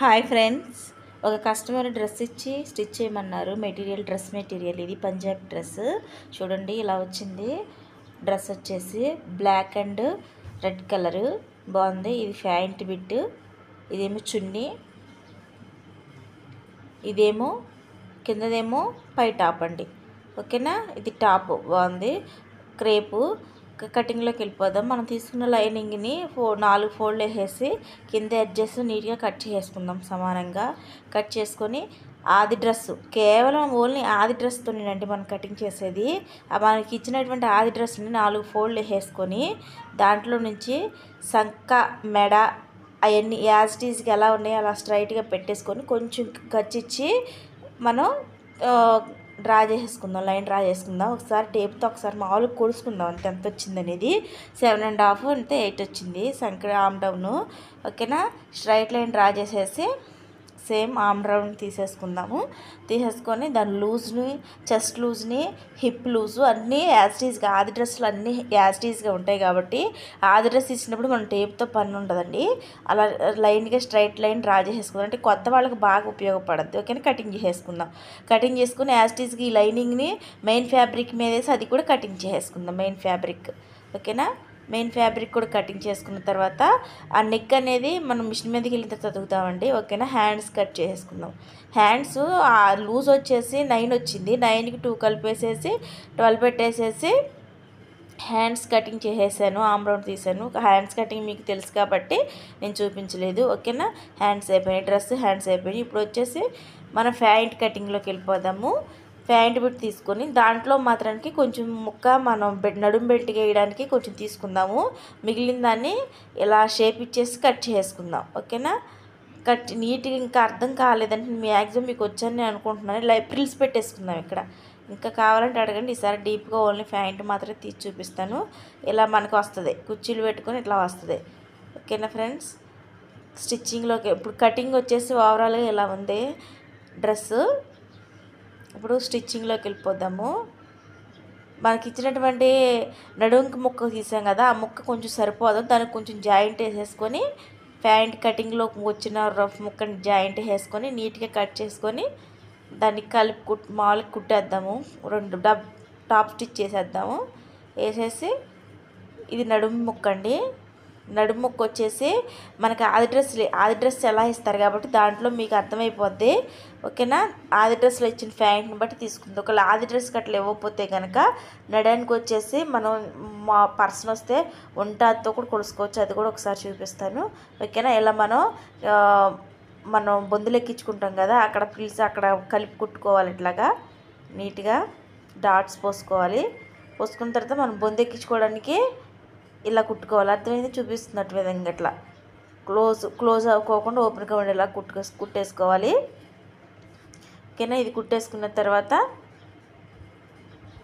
Hi friends, ఒక customer dress ఇచ్చి stitch చేయమన్నారు. డ్రెస్ మెటీరియల్ ఇది పంజాబ్ డ్రెస్. చూడండి ఇలా వచ్చింది. డ్రెస్ వచ్చేసి బ్లాక్ అండ్ రెడ్ కలర్ బాగుంది. ఇది ప్యాంట్ బిట్, ఇదేమో చున్నీ, ఇదేమో కిందదేమో పై టాప్ అండి. ఓకేనా, ఇది టాప్ బాగుంది. క్రేపు కటింగ్లోకి వెళ్ళిపోదాం. మనం తీసుకున్న లైనింగ్ని 4 ఫోల్డ్ వేసేసి కింద ఎడ్జెస్ నీట్గా కట్ చేసుకుందాం. సమానంగా కట్ చేసుకొని ఆది డ్రెస్సు కేవలం ఓన్లీ ఆది డ్రెస్తోనేనండి మనం కటింగ్ చేసేది. మనకి ఇచ్చినటువంటి ఆది డ్రెస్ని 4 ఫోల్డ్ వేసుకొని దాంట్లో నుంచి సంక మెడ అవన్నీ యాజ్ టీజ్కి ఎలా ఉన్నాయో అలా స్ట్రైట్గా పెట్టేసుకొని కొంచెం గచ్చిచ్చి మనం డ్రా చేసేసుకుందాం. లైన్ డ్రా చేసుకుందాం. ఒకసారి టేప్తో ఒకసారి మామూలుగా కొలుసుకుందాం అంతే ఎంత వచ్చింది అనేది. 7.5 అంతే 8 వచ్చింది సంఖ్య ఆమ్ డౌన్. ఓకేనా, స్ట్రైట్ లైన్ డ్రా చేసేసి సేమ్ ఆమ్ రౌండ్ తీసేసుకొని దాని లూజ్ని, చెస్ట్ లూజ్ని, హిప్ లూజు అన్నీ యాజ్టీజ్గా ఆది డ్రెస్సులు అన్నీ యాజ్టీజ్గా ఉంటాయి కాబట్టి ఆది డ్రెస్ ఇచ్చినప్పుడు మనం టేప్తో పని ఉండదండి. అలా లైన్గా స్ట్రైట్ లైన్ డ్రా చేసేసుకుందాం. అంటే కొత్త వాళ్ళకి బాగా ఉపయోగపడద్దు. ఓకేనా, కటింగ్ చేసేసుకుందాం. కటింగ్ చేసుకుని యాజ్టీజ్గా ఈ లైనింగ్ని మెయిన్ ఫ్యాబ్రిక్ మీద వేసి అది కూడా కటింగ్ చేసేసుకుందాం. మెయిన్ ఫ్యాబ్రిక్ ఓకేనా, మెయిన్ ఫ్యాబ్రిక్ కూడా కటింగ్ చేసుకున్న తర్వాత ఆ నెక్ అనేది మనం మిషన్ మీదకి వెళ్ళిన తర్వాత చదువుతామండి. ఓకేనా, హ్యాండ్స్ కట్ చేసుకుందాం. హ్యాండ్స్ ఆ లూజ్ వచ్చేసి 9 వచ్చింది. 9కి 2 కలిపేసేసి 12 పెట్టేసేసి హ్యాండ్స్ కటింగ్ చేసేసాను. ఆమ్ రౌండ్ తీసాను. హ్యాండ్స్ కటింగ్ మీకు తెలుసు కాబట్టి నేను చూపించలేదు. ఓకేనా, హ్యాండ్స్ అయిపోయినాయి. డ్రెస్ హ్యాండ్స్ అయిపోయినాయి. ఇప్పుడు వచ్చేసి మనం ప్యాంట్ కటింగ్లోకి వెళ్ళిపోదాము. ప్యాంట్ బిట్ తీసుకొని దాంట్లో మాత్రానికి కొంచెం ముక్క మనం నడుము బెల్ట్ వేయడానికి కొంచెం తీసుకుందాము. మిగిలిన దాన్ని ఇలా షేప్ ఇచ్చేసి కట్ చేసుకుందాం. ఓకేనా, కట్ నీట్గా ఇంకా అర్థం కాలేదంటే మ్యాక్సిమం మీకు వచ్చని నేను అనుకుంటున్నాను. ఇలా ప్రిల్స్ పెట్టేసుకుందాం. ఇక్కడ ఇంకా కావాలంటే అడగండి. ఈసారి డీప్గా ఓన్లీ ప్యాంట్ మాత్రమే తీసి చూపిస్తాను. ఇలా మనకు వస్తుంది, కుర్చీలు పెట్టుకొని ఇట్లా వస్తుంది. ఓకేనా ఫ్రెండ్స్, స్టిచ్చింగ్లోకి ఇప్పుడు కటింగ్ వచ్చేసి ఓవరాల్గా ఇలా ఉంది డ్రెస్సు. ఇప్పుడు స్టిచ్చింగ్లోకి వెళ్ళిపోదాము. మనకి ఇచ్చినటువంటి నడుంకి ముక్క తీసాం కదా, ఆ ముక్క కొంచెం సరిపోదు. దానికి కొంచెం జాయింట్ వేసేసుకొని ప్యాంట్ కటింగ్లో వచ్చిన రఫ్ ముక్కని జాయింట్ వేసుకొని నీట్గా కట్ చేసుకొని దాన్ని కలిపి మామూలుగా కుట్టేద్దాము. 2 టాప్ స్టిచ్ చేసేద్దాము. వేసేసి ఇది నడుము ముక్క అండి. నడుము ముక్క వచ్చేసి మనకి ఆది డ్రెస్ ఎలా ఇస్తారు కాబట్టి దాంట్లో మీకు అర్థమైపోద్ది. ఓకేనా, ఆది డ్రెస్లో ఇచ్చిన ప్యాంట్ని బట్టి తీసుకుంది. ఒకవేళ ఆది డ్రెస్కి అట్లా ఇవ్వకపోతే కనుక నడానికి వచ్చేసి మనం మా పర్సన్ వస్తే ఒంటాతో కూడా కొలుసుకోవచ్చు. అది కూడా ఒకసారి చూపిస్తాను. ఓకేనా, ఇలా మనం బొందులు ఎక్కించుకుంటాం కదా, అక్కడ ప్లీజ్ అక్కడ కలిపి కుట్టుకోవాలి. ఇట్లాగా నీట్గా డాట్స్ పోసుకున్న తర్వాత మనం బొందు ఎక్కించుకోవడానికి ఇలా కుట్టుకోవాలి. అర్థమైంది, చూపిస్తున్నట్టు విధంగా ఇట్లా క్లోజ్ అవ్వకోకుండా ఓపెన్గా ఉండేలా కుట్టేసుకోవాలి. ఓకేనా, ఇది కుట్టేసుకున్న తర్వాత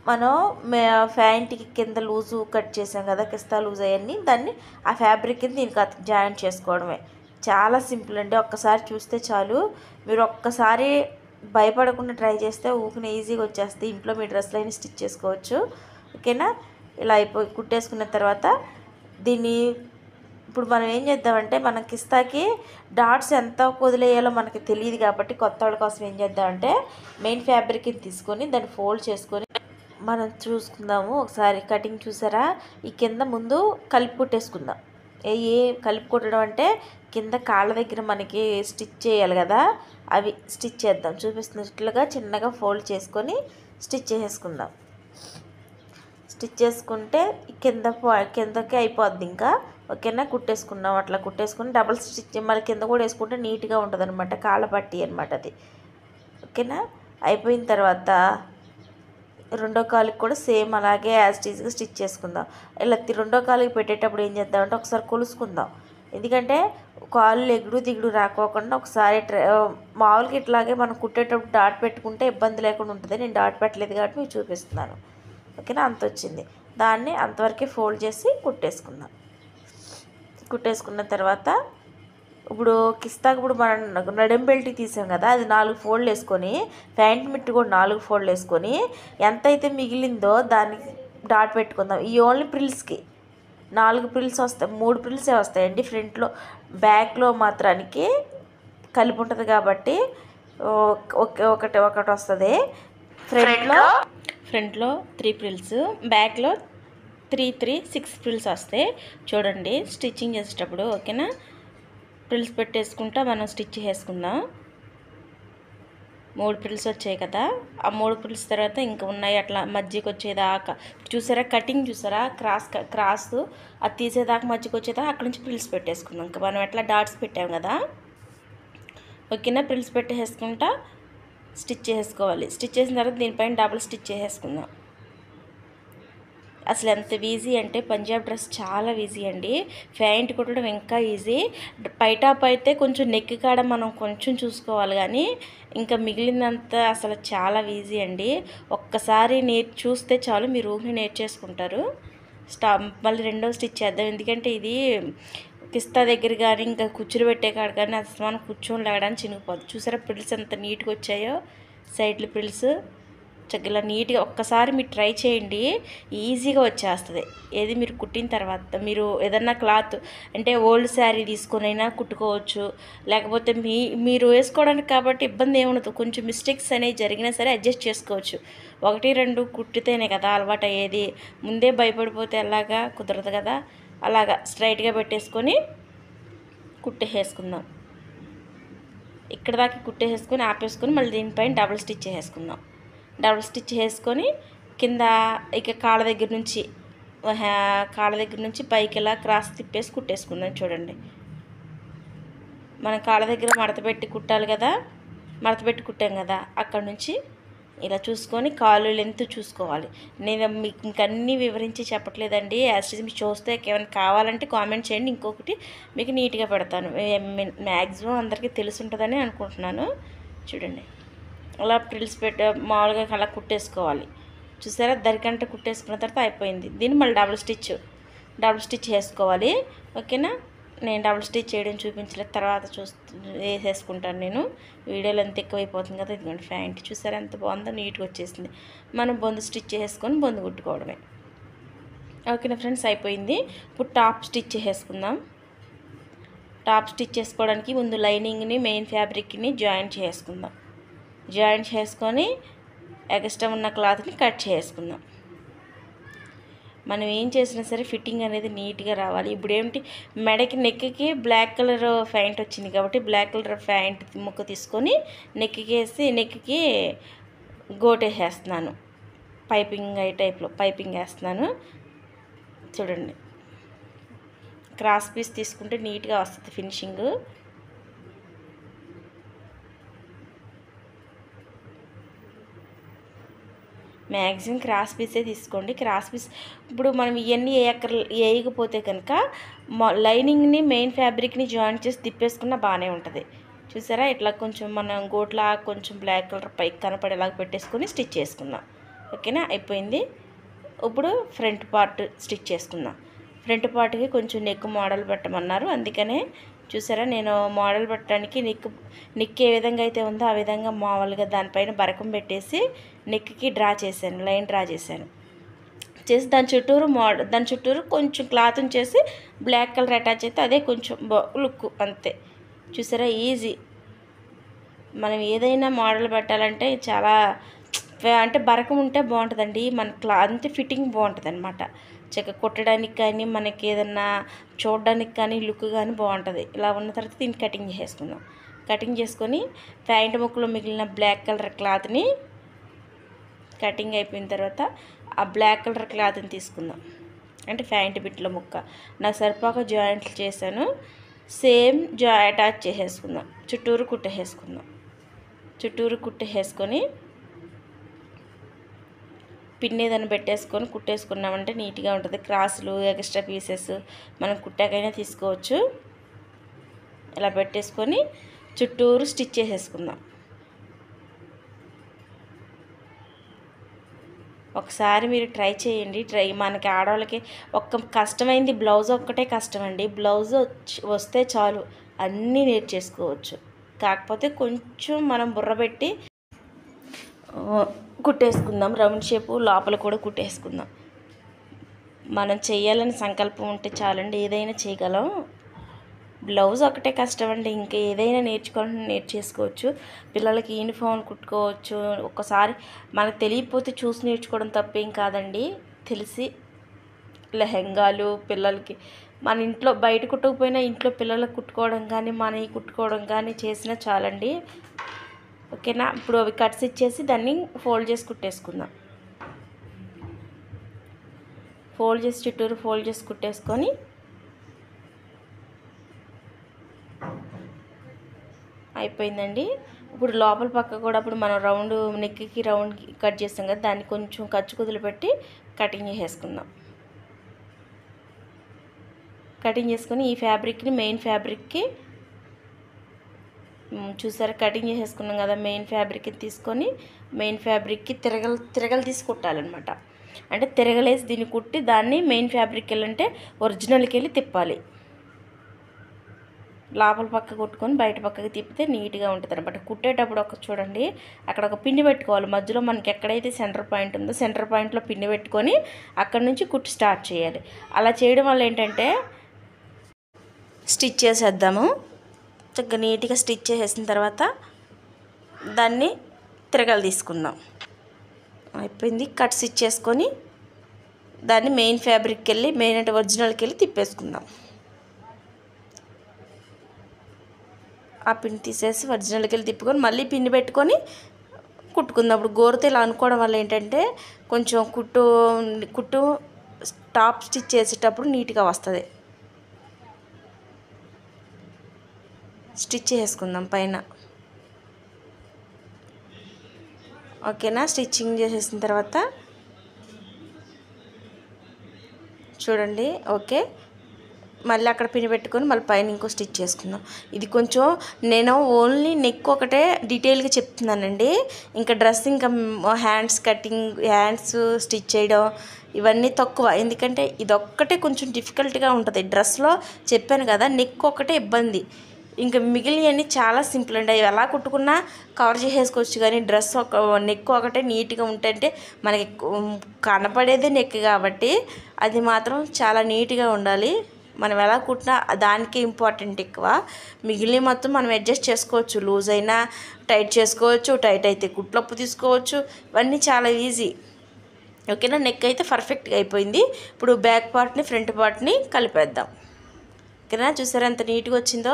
మనం ప్యాంట్కి కింద లూజు కట్ చేసాం కదా, కిస్తా లూజ్ అవన్నీ దాన్ని ఆ ఫ్యాబ్రిక్ కింద దీనికి జాయింట్ చేసుకోవడమే. చాలా సింపుల్ అండి. ఒక్కసారి చూస్తే చాలు. మీరు ఒక్కసారి భయపడకుండా ట్రై చేస్తే ఊపిన ఈజీగా వచ్చేస్తే ఇంట్లో మీ డ్రెస్లైనా స్టిచ్ చేసుకోవచ్చు. ఓకేనా, ఇలా కుట్టేసుకున్న తర్వాత దీన్ని ఇప్పుడు మనం ఏం చేద్దామంటే మన కిస్తాకి డాట్స్ ఎంత వదిలేయాలో మనకి తెలియదు కాబట్టి కొత్త వాళ్ళ కోసం ఏం చేద్దామంటే మెయిన్ ఫ్యాబ్రిక్ని తీసుకొని దాన్ని ఫోల్డ్ చేసుకొని మనం చూసుకుందాము. ఒకసారి కటింగ్ చూసారా, ఈ కింద ముందు కలిపి కుట్టేసుకుందాం. కలిపి కుట్టడం అంటే కింద కాళ్ళ దగ్గర మనకి స్టిచ్ చేయాలి కదా, అవి స్టిచ్ చేద్దాం. చూపిస్తున్నట్లుగా చిన్నగా ఫోల్డ్ చేసుకొని స్టిచ్ చేసేసుకుందాం. స్టిచ్ చేసుకుంటే కిందకి అయిపోద్ది ఇంకా. ఓకేనా, కుట్టేసుకున్నాం. అట్లా కుట్టేసుకుని డబుల్ స్టిచ్ మళ్ళీ కింద కూడా వేసుకుంటే నీట్గా ఉంటుంది అనమాట. కాళ్ళ పట్టి అనమాట అది. ఓకేనా, అయిపోయిన తర్వాత రెండో కాలుకి కూడా సేమ్ అలాగే యాజ్టీజ్గా స్టిచ్ చేసుకుందాం. ఇలా రెండో కాలుకి పెట్టేటప్పుడు ఏం చేద్దామంటే ఒకసారి కొలుసుకుందాం. ఎందుకంటే కాళ్ళు ఎగుడు దిగుడు రాకోకుండా ఒకసారి మామూలుగా ఇట్లాగే మనం కుట్టేటప్పుడు డాట్ పెట్టుకుంటే ఇబ్బంది లేకుండా ఉంటుంది. నేను డాట్ పెట్టలేదు కాబట్టి మీకు చూపిస్తున్నాను. ఓకేనా, అంత వచ్చింది. దాన్ని అంతవరకే ఫోల్డ్ చేసి కుట్టేసుకున్న తర్వాత ఇప్పుడు కిస్తాకు ఇప్పుడు మనం నడుం బెల్ట్ తీసాం కదా, అది 4 ఫోల్డ్ వేసుకొని ప్యాంట్ మిట్టు కూడా 4 ఫోల్డ్ వేసుకొని ఎంతైతే మిగిలిందో దానికి డాట్ పెట్టుకుందాం. ఈ ఓన్లీ ప్రిల్స్కి 4 ప్రిల్స్ వస్తాయి, 3 ప్రిల్సే వస్తాయండి ఫ్రంట్లో. బ్యాక్లో మాత్రానికి కలిపి ఉంటుంది కాబట్టి ఒకటి వస్తుంది. ఫ్రంట్లో 3 ఫ్రిల్స్, బ్యాక్లో 6 ఫ్రిల్స్ వస్తాయి. చూడండి స్టిచ్చింగ్ చేసేటప్పుడు. ఓకేనా, ఫ్రిల్స్ పెట్టేసుకుంటా మనం స్టిచ్ చేసుకుందాం. 3 ఫ్రిల్స్ వచ్చాయి కదా, ఆ 3 ఫ్రిల్స్ తర్వాత ఇంకా ఉన్నాయి అట్లా మధ్యకి వచ్చేదాకా. చూసారా కటింగ్, చూసారా క్రాస్ అది తీసేదాకా మధ్యకి వచ్చేదాకా అక్కడ నుంచి ఫ్రిల్స్ పెట్టేసుకుందాం. ఇంకా మనం ఎట్లా డాట్స్ పెట్టాం కదా. ఓకేనా, ఫ్రిల్స్ పెట్టేసుకుంటా స్టిచ్ చేసుకోవాలి. స్టిచ్ చేసిన తర్వాత దీనిపైన డబుల్ స్టిచ్ చేసేసుకుందాం. అసలు ఎంత ఈజీ అంటే పంజాబ్ డ్రెస్ చాలా ఈజీ అండి. ప్యాంట్ కుట్టడం ఇంకా ఈజీ. పైటాప్ అయితే కొంచెం నెక్ కాడ మనం కొంచెం చూసుకోవాలి, కానీ ఇంకా మిగిలినంత అసలు చాలా ఈజీ అండి. ఒక్కసారి చూస్తే చాలు మీరు ఊహని నేర్చేసుకుంటారు. మళ్ళీ రెండో స్టిచ్ చేద్దాం, ఎందుకంటే ఇది కిస్తా దగ్గర కానీ ఇంకా కుచ్చులు పెట్టే కాడ కానీ అసలు మనం కూర్చొని లేగడానికి చినిగిపోద్ది. చూసారా ప్రిల్స్ ఎంత నీట్గా వచ్చాయో, సైడ్లు ప్రిల్స్ చక్కగా నీట్గా. ఒక్కసారి మీరు ట్రై చేయండి, ఈజీగా వచ్చేస్తుంది. ఏది మీరు కుట్టిన తర్వాత మీరు ఏదన్నా క్లాత్ అంటే ఓల్డ్ శారీ తీసుకొనైనా కుట్టుకోవచ్చు, లేకపోతే మీరు వేసుకోవడానికి కాబట్టి ఇబ్బంది ఏముండదు. కొంచెం మిస్టేక్స్ అనేవి జరిగినా సరే అడ్జస్ట్ చేసుకోవచ్చు. 1, 2 కుట్టితేనే కదా అలవాటు అయ్యేది. ముందే భయపడిపోతే ఎలాగా కుదరదు కదా. అలాగా స్ట్రైట్గా పెట్టేసుకొని కుట్టేసుకుందాం. ఇక్కడ దాకా కుట్టేసుకొని ఆపేసుకొని మళ్ళీ దీనిపైన డబుల్ స్టిచ్ చేసుకుందాం. డబుల్ స్టిచ్ చేసుకొని కింద ఇక కాళ్ళ దగ్గర నుంచి పైకి ఇలా క్రాస్ తిప్పేసి కుట్టేసుకుందాం. చూడండి, మనం కాళ్ళ దగ్గర మడత పెట్టి కుట్టాలి కదా, మడత పెట్టి కుట్టాం కదా, అక్కడ నుంచి ఇలా చూసుకొని కాళ్ళు లెంత్ చూసుకోవాలి. నేను మీకు ఇంకన్నీ వివరించి చెప్పట్లేదండి. యాక్చువల్లీ మీకు చూస్తే ఏమైనా కావాలంటే కామెంట్ చేయండి, ఇంకొకటి మీకు నీట్గా పెడతాను. మ్యాక్సిమం అందరికీ తెలిసి ఉంటుందని అనుకుంటున్నాను. చూడండి, అలా ప్రిల్స్ మామూలుగా అలా కుట్టేసుకోవాలి. చూసారా, దరికంటే కుట్టేసుకున్న తర్వాత అయిపోయింది. దీన్ని మళ్ళీ డబుల్ స్టిచ్ చేసుకోవాలి. ఓకేనా, నేను డబుల్ స్టిచ్ చేయడం చూపించలేదు, తర్వాత వేసేసుకుంటాను. నేను వీడియోలో ఎంత ఎక్కువైపోతుంది కదా. ఇదిగోండి ప్యాంట్ చూసారా ఎంత బాగుందో, నీట్గా వచ్చేసింది. మనం బొందు స్టిచ్ చేసుకొని బొందు కుట్టుకోవడమే. ఓకేనా ఫ్రెండ్స్, అయిపోయింది. ఇప్పుడు టాప్ స్టిచ్ చేసుకుందాం. టాప్ స్టిచ్ చేసుకోవడానికి ముందు లైనింగ్ని మెయిన్ ఫ్యాబ్రిక్ని జాయింట్ చేసుకుందాం. జాయింట్ చేసుకొని ఎక్స్ట్రా ఉన్న క్లాత్ని కట్ చేసుకుందాం. మనం ఏం చేసినా సరే ఫిట్టింగ్ అనేది నీట్గా రావాలి. ఇప్పుడు ఏమిటి, మెడకి నెక్కి బ్లాక్ కలర్ ప్యాంట్ వచ్చింది కాబట్టి బ్లాక్ కలర్ ప్యాంట్ ముక్క తీసుకొని నెక్కి గోటేసేస్తున్నాను. పైపింగ్ టైప్లో పైపింగ్ వేస్తున్నాను. చూడండి, క్రాస్ పీస్ తీసుకుంటే నీట్గా వస్తుంది ఫినిషింగ్. మ్యాక్సిమం క్రాస్ పీసే తీసుకోండి. క్రాస్ పీస్ ఇప్పుడు మనం ఇవన్నీ వేయకపోతే కనుక లైనింగ్ని మెయిన్ ఫ్యాబ్రిక్ని జాయింట్ చేసి తిప్పేసుకున్న బాగానే ఉంటుంది. చూసారా, ఇట్లా కొంచెం మనం గోట్లా కొంచెం బ్లాక్ కలర్ పైకి కనపడేలాగా పెట్టేసుకొని స్టిచ్ చేసుకుందాం. ఓకేనా, అయిపోయింది. ఇప్పుడు ఫ్రంట్ పార్ట్ స్టిచ్ చేసుకుందాం. ఫ్రంట్ పార్ట్కి కొంచెం నెక్ మోడల్ పెట్టమన్నారు, అందుకనే చూసారా నేను మోడల్ పెట్టడానికి నెక్ ఏ విధంగా అయితే ఉందో ఆ విధంగా మామూలుగా దానిపైన బరకం పెట్టేసి నెక్కి లైన్ డ్రా చేశాను. చేసి దాని చుట్టూరు కొంచెం క్లాత్ ఉంచేసి బ్లాక్ కలర్ అటాచ్ అయితే అదే కొంచెం లుక్ అంతే. చూసారా, ఈజీ. మనం ఏదైనా మోడల్ పెట్టాలంటే చాలా అంటే బరకం ఉంటే బాగుంటుందండి. మన క్లాత్ ఫిట్టింగ్ బాగుంటుంది అనమాట. చక్కగా కుట్టడానికి కానీ మనకి ఏదన్నా చూడడానికి కానీ లుక్ కానీ బాగుంటుంది. ఇలా ఉన్న తర్వాత దీన్ని కటింగ్ చేసుకుందాం. కటింగ్ చేసుకొని ప్యాంట్ ముక్కలో మిగిలిన బ్లాక్ కలర్ క్లాత్ని కటింగ్ అయిపోయిన తర్వాత ఆ బ్లాక్ కలర్ క్లాత్ని తీసుకుందాం. అంటే ప్యాంట్ బిట్ల ముక్క నాకు సరిపోక జాయింట్లు చేశాను. సేమ్ అటాచ్ చేసేసుకుందాం. చుట్టూరు కుట్టేసుకొని పిన్ ఏదైనా పెట్టేసుకొని కుట్టేసుకున్నామంటే నీట్గా ఉంటుంది. క్రాసులు ఎక్స్ట్రా పీసెస్ మనం కుట్టాకైనా తీసుకోవచ్చు. ఇలా పెట్టేసుకొని చుట్టూరు స్టిచ్ చేసేసుకుందాం. ఒకసారి మీరు ట్రై చేయండి. మనకి ఆడవాళ్ళకి కష్టమైంది బ్లౌజ్ ఒక్కటే కష్టమండి. బ్లౌజ్ వస్తే చాలు అన్నీ నేర్చేసుకోవచ్చు. కాకపోతే కొంచెం మనం బుర్ర పెట్టి కుట్టేసుకుందాం. రౌండ్ షేపు లోపల కూడా కుట్టేసుకుందాం. మనం చేయాలని సంకల్పం ఉంటే చాలండి, ఏదైనా చేయగలం. బ్లౌజ్ ఒకటే కష్టం అండి, ఇంకా ఏదైనా నేర్చుకోవాలంటే నేర్చేసుకోవచ్చు. పిల్లలకి యూనిఫామ్ కుట్టుకోవచ్చు. ఒక్కసారి మనకు తెలియకపోతే చూసి నేర్చుకోవడం తప్పేం కాదండి. తెలిసి లెహెంగాలు పిల్లలకి మన ఇంట్లో బయట కుట్టకపోయినా ఇంట్లో పిల్లలకు కుట్టుకోవడం కానీ మనవి కుట్టుకోవడం కానీ చేసినా చాలండి. ఓకేనా. ఇప్పుడు అవి కట్స్ ఇచ్చేసి దాన్ని ఫోల్డ్ చేసి కుట్టేసుకుందాం. ఫోల్డ్ చేసి చుట్టూరు ఫోల్డ్ చేసి కుట్టేసుకొని అయిపోయిందండి. ఇప్పుడు లోపల పక్క కూడా ఇప్పుడు మనం రౌండ్ నెక్కి రౌండ్ కట్ చేస్తాం కదా, దాన్ని కొంచెం ఖర్చు కుదులు పెట్టి కటింగ్ చేసేసుకుందాం. కటింగ్ చేసుకొని ఈ ఫ్యాబ్రిక్ని మెయిన్ ఫ్యాబ్రిక్కి చూసారా కటింగ్ చేసేసుకున్నాం కదా, మెయిన్ ఫ్యాబ్రిక్ని తీసుకొని మెయిన్ ఫ్యాబ్రిక్కి తిరగలు తీసి కుట్టాలన్నమాట. అంటే తిరగలేసి దీన్ని కుట్టి దాన్ని మెయిన్ ఫ్యాబ్రిక్కి వెళ్ళంటే ఒరిజినల్కి వెళ్ళి తిప్పాలి. లోపల పక్క కుట్టుకొని బయట పక్కకి తిప్పితే నీట్గా ఉంటుంది అనమాట. కుట్టేటప్పుడు ఒక చూడండి అక్కడ ఒక పిన్ని పెట్టుకోవాలి. మధ్యలో మనకి ఎక్కడైతే సెంటర్ పాయింట్ ఉందో సెంటర్ పాయింట్లో పిన్ని పెట్టుకొని అక్కడ నుంచి కుట్టి స్టార్ట్ చేయాలి. అలా చేయడం వల్ల ఏంటంటే స్టిచ్ చేసేద్దాము. చక్కగా నీట్గా స్టిచ్ చేసేసిన తర్వాత దాన్ని తిరగలు తీసుకుందాం. అయిపోయింది. కట్ స్టిచ్ చేసుకొని దాన్ని మెయిన్ ఫ్యాబ్రిక్కి వెళ్ళి మెయిన్ అంటే ఒరిజినల్కి వెళ్ళి తిప్పేసుకుందాం. ఆ పిన్ తీసేసి ఒరిజినల్కి వెళ్ళి తిప్పుకొని మళ్ళీ పిన్ని పెట్టుకొని కుట్టుకుందాం. అప్పుడు గోరుతో ఇలా అనుకోవడం వల్ల ఏంటంటే కొంచెం కుట్టు టాప్ స్టిచ్ చేసేటప్పుడు నీట్గా వస్తుంది. స్టిచ్ చేసుకుందాం పైన. ఓకేనా. స్టిచ్చింగ్ చేసేసిన తర్వాత చూడండి ఓకే, మళ్ళీ అక్కడ పిన్ పెట్టుకొని మళ్ళీ పైన ఇంకో స్టిచ్ చేసుకుందాం. ఇది కొంచెం నేను ఓన్లీ నెక్ ఒకటే డీటెయిల్గా చెప్తున్నానండి. ఇంకా డ్రెస్ ఇంకా హ్యాండ్స్ కటింగ్ హ్యాండ్స్ స్టిచ్ చేయడం ఇవన్నీ తక్కువ. ఎందుకంటే ఇదొక్కటే కొంచెం డిఫికల్ట్గా ఉంటుంది డ్రెస్లో. చెప్పాను కదా నెక్ ఒకటే ఇబ్బంది, ఇంకా మిగిలినవన్నీ చాలా సింపుల్ అండి. అవి ఎలా కుట్టుకున్నా కవర్ చేసేసుకోవచ్చు. కానీ డ్రెస్ నెక్ ఒకటే నీట్గా ఉంటే మనకి కనపడేదే నెక్ కాబట్టి అది మాత్రం చాలా నీట్గా ఉండాలి. మనం ఎలా కుట్టినా దానికి ఇంపార్టెంట్ ఎక్కువ. మిగిలిన మొత్తం మనం అడ్జస్ట్ చేసుకోవచ్చు. లూజ్ అయినా టైట్ చేసుకోవచ్చు, టైట్ అయితే కుట్లప్పు తీసుకోవచ్చు. ఇవన్నీ చాలా ఈజీ. ఓకేనా. నెక్ అయితే పర్ఫెక్ట్గా అయిపోయింది. ఇప్పుడు బ్యాక్ పార్ట్ని ఫ్రంట్ పార్ట్ని కలిపేద్దాం. ఓకేనా. చూసారా ఎంత నీట్గా వచ్చిందో.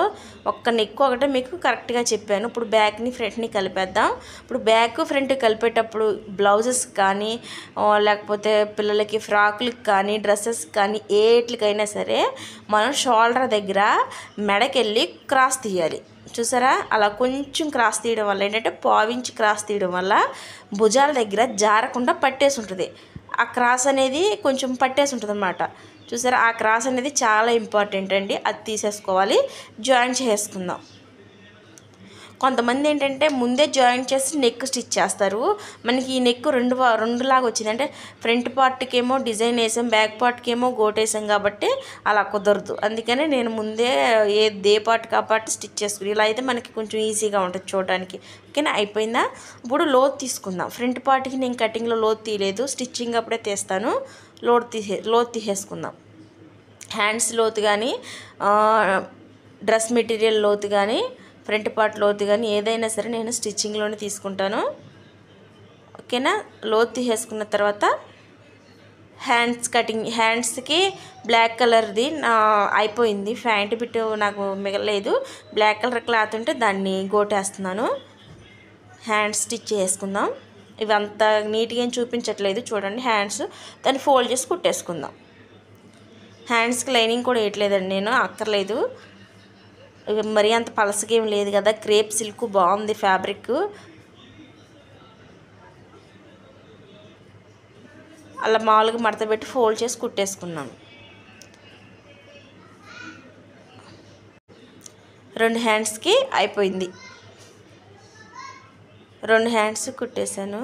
ఒక్క నెక్ ఒకటే మీకు కరెక్ట్గా చెప్పాను. ఇప్పుడు బ్యాక్ని ఫ్రంట్ని కలిపేద్దాం. ఇప్పుడు బ్యాక్ ఫ్రంట్ కలిపేటప్పుడు బ్లౌజెస్ కానీ లేకపోతే పిల్లలకి ఫ్రాకులకి కానీ డ్రెస్సెస్ కానీ ఏట్లకైనా సరే మనం షోల్డర్ దగ్గర మెడకెళ్ళి క్రాస్ తీయాలి. చూసారా అలా కొంచెం క్రాస్ తీయడం వల్ల ఏంటంటే పావించి క్రాస్ తీయడం వల్ల భుజాల దగ్గర జారకుండా పట్టేసి ఉంటుంది. ఆ క్రాస్ అనేది కొంచెం పట్టేసి ఉంటుంది అన్నమాట. చూసారా ఆ క్రాస్ అనేది చాలా ఇంపార్టెంట్ అండి. అది తీసేసుకోవాలి. జాయిన్ చేసుకుందాం. కొంతమంది ఏంటంటే ముందే జాయిన్ చేసి నెక్ స్టిచ్ చేస్తారు. మనకి ఈ నెక్ రెండులాగా వచ్చింది. అంటే ఫ్రంట్ పార్ట్కి ఏమో డిజైన్ వేసాం, బ్యాక్ పార్ట్కి ఏమో గోటేసాం కాబట్టి అలా కుదరదు. అందుకనే నేను ముందే ఏ పార్ట్ కా పార్ట్ స్టిచ్ చేసుకుని ఇలా అయితే మనకి కొంచెం ఈజీగా ఉంటుంది చూడడానికి. ఓకేనా. అయిపోయిందా. ఇప్పుడు లోతు తీసుకుందాం. ఫ్రంట్ పార్ట్కి నేను కటింగ్లో లోతు తీయలేదు, స్టిచ్చింగ్ అప్పుడే తీస్తాను. లోతు తీసేసుకుందాం. హ్యాండ్స్ లోతు కానీ డ్రెస్ మెటీరియల్ లోతు కానీ ఫ్రంట్ పార్ట్ లోతు కానీ ఏదైనా సరే నేను స్టిచ్చింగ్లోనే తీసుకుంటాను. ఓకేనా. లోతు తీసేసుకున్న తర్వాత హ్యాండ్స్కి బ్లాక్ కలర్ది అయిపోయింది. ప్యాంట్ బిట్ నాకు మిగలలేదు. బ్లాక్ కలర్ క్లాత్ ఉంటే దాన్ని గోటేస్తున్నాను. హ్యాండ్స్ స్టిచ్ చేసుకుందాం. ఇవి అంత నీట్గా ఏం చూపించట్లేదు చూడండి. హ్యాండ్స్ దాన్ని ఫోల్డ్ చేసి కుట్టేసుకుందాం. హ్యాండ్స్కి లైనింగ్ కూడా వేయట్లేదండి నేను, అక్కర్లేదు. మరీ అంత పలసగా ఏం లేదు కదా. క్రేప్ సిల్క్ బాగుంది ఫ్యాబ్రిక్. అలా మామూలుగా మడత పెట్టి ఫోల్డ్ చేసి కుట్టేసుకున్నాం. 2 హ్యాండ్స్కి అయిపోయింది. 2 హ్యాండ్స్ కుట్టేశాను.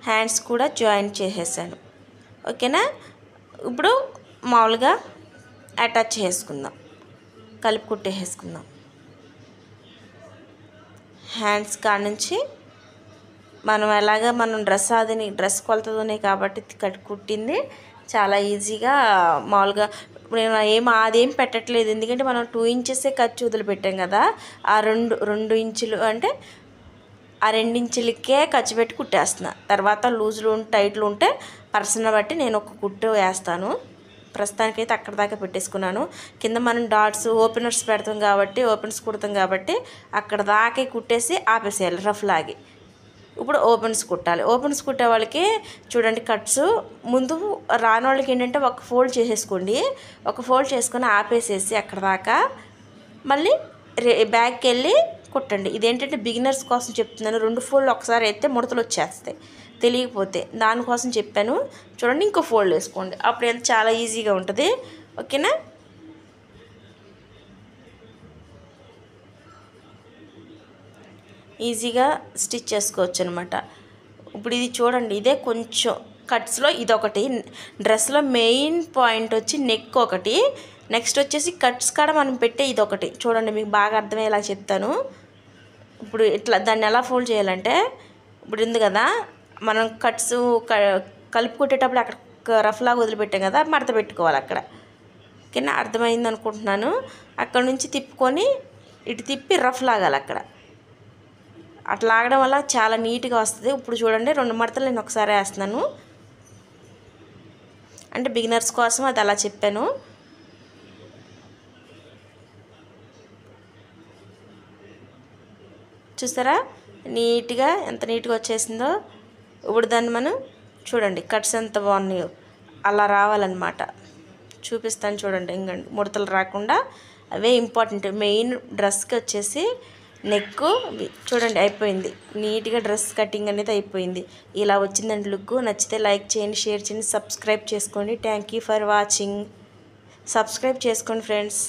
హ్యాండ్స్ కూడా జాయిన్ చేసేసాను. ఓకేనా. ఇప్పుడు మామూలుగా అటాచ్ చేసుకుందాం, కలిపి కుట్టేసుకుందాం. హ్యాండ్స్ కాడ నుంచి మనం డ్రెస్ కొలతతోనే కాబట్టి కుట్టింది చాలా ఈజీగా మామూలుగా నేను అదేం పెట్టట్లేదు, ఎందుకంటే మనం 2 ఇంచెసే ఖర్చు వదిలిపెట్టాం కదా. ఆ 2 ఇంచులు అంటే ఆ 2 ఇంచులకే ఖర్చు పెట్టి కుట్టేస్తున్నా. తర్వాత లూజులు టైట్లు ఉంటే పర్సన్ బట్టి నేను ఒక కుట్టు వేస్తాను. ప్రస్తుతానికైతే అక్కడ దాకా పెట్టేసుకున్నాను. కింద మనం డాట్స్ ఓపెనర్స్ పెడతాం కాబట్టి, ఓపెన్స్ కుడతాం కాబట్టి అక్కడ దాకే కుట్టేసి ఆపేసేయాలి రఫ్ లాగి. ఇప్పుడు ఓపెన్స్ కుట్టాలి. ఓపెన్స్ కుట్టే వాళ్ళకి చూడండి కట్స్ ముందు రాని వాళ్ళకి ఏంటంటే ఒక ఫోల్డ్ చేసేసుకోండి. ఒక ఫోల్డ్ చేసుకొని ఆపేసేసి అక్కడ దాకా మళ్ళీ బ్యాక్కి వెళ్ళి కుట్టండి. ఇదేంటంటే బిగినర్స్ కోసం చెప్తున్నాను. 2 ఫోల్డ్ ఒకసారి అయితే ముడతలు వచ్చేస్తాయి తెలియకపోతే, దానికోసం చెప్పాను. చూడండి ఇంకో ఫోల్డ్ వేసుకోండి, అప్పుడు చాలా ఈజీగా ఉంటుంది. ఓకేనా. ఈజీగా స్టిచ్ చేసుకోవచ్చు అనమాట. ఇప్పుడు ఇది చూడండి, ఇదే కొంచెం కట్స్లో ఇదొకటి. డ్రెస్లో మెయిన్ పాయింట్ వచ్చి నెక్ ఒకటి, నెక్స్ట్ వచ్చేసి కట్స్ కాడ మనం పెట్టే ఇదొకటి. చూడండి మీకు బాగా అర్థమయ్యేలా చెప్తాను. ఇప్పుడు ఇట్లా దాన్ని ఎలా ఫోల్డ్ చేయాలంటే, ఇప్పుడు ఉంది కదా మనం కట్స్ కలిపి కుట్టేటప్పుడు అక్కడ రఫ్ లాగా వదిలిపెట్టాం కదా, మడత పెట్టుకోవాలి అక్కడ. ఓకేనా, అర్థమైంది అనుకుంటున్నాను. అక్కడ నుంచి తిప్పుకొని ఇటు తిప్పి రఫ్ లాగాలి అక్కడ. అట్లా లాగడం వల్ల చాలా నీట్గా వస్తుంది. ఇప్పుడు చూడండి 2 మడతలు నేను ఒకసారి వేస్తున్నాను, అంటే బిగినర్స్ కోసం అది అలా చెప్పాను. చూసారా నీట్గా ఎంత నీట్గా వచ్చేసిందో. ఇప్పుడు దాన్ని మనం చూడండి కట్స్ ఎంత బాగున్నాయో అలా రావాలన్నమాట. చూపిస్తాను చూడండి, ఇంకండి ముడతలు రాకుండా. అవే ఇంపార్టెంట్. మెయిన్ డ్రెస్కి వచ్చేసి నెక్ చూడండి అయిపోయింది. నీట్గా డ్రెస్ కటింగ్ అనేది అయిపోయింది. ఇలా వచ్చిందండి లుక్. నచ్చితే లైక్ చేయండి, షేర్ చేయండి, సబ్స్క్రైబ్ చేసుకోండి. Thank you for watching. Subscribe చేసుకోండి ఫ్రెండ్స్.